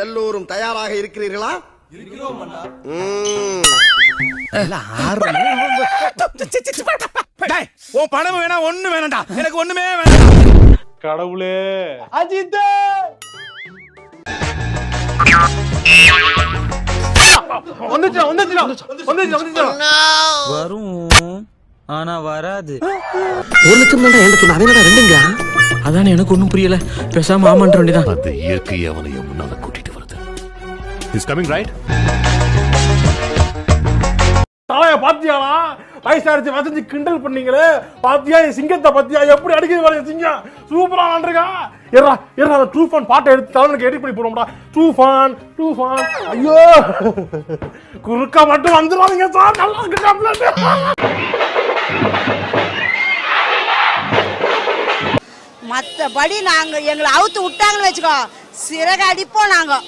எல்லோரும் தயாராக இருக்கிறீர்களா? இருக்கிறோம் அண்ணா. உன் பணம் வேணா ஒண்ணு வேணாம்டா, எனக்கு ஒண்ணுமே வேணாம். கடவுளே அஜித் வரும் ஆனா வராது. 1 லட்சம் தான் என்ன சொன்ன, அதே ரெண்டுங்க. அதானே எனக்கு ஒண்ணும் புரியல. பேசாம ஆமான்ற வேண்டியதான். அந்த இயற்கை அவனை முன்னால கூட்டிட்டு வருது. Is coming right. தலைய பாத்தியாளா? வயசாரிச்சு வசதி கிண்டல் பண்ணீங்களே, பாத்தியா சிங்கத்தை பத்தியா எப்படி அடிக்குது பாருங்க சிங்கம். சூப்பரா ஆண்டிருக்கா. ஏறா ஏறா டூஃபான் பாட்டை எடுத்து தலைவனுக்கு எடிட் பண்ணி போடும்டா. டூஃபான் டூஃபான். ஐயோ குறுக்கா மட்டும் வந்துடாதீங்க சார், நல்லா இருக்கு கம்ப்ளைண்ட். மற்றபடி நாங்கள் எங்களை அவுத்து விட்டாங்கன்னு வச்சுக்கோ, சிறகு அடிப்போம் நாங்கள்.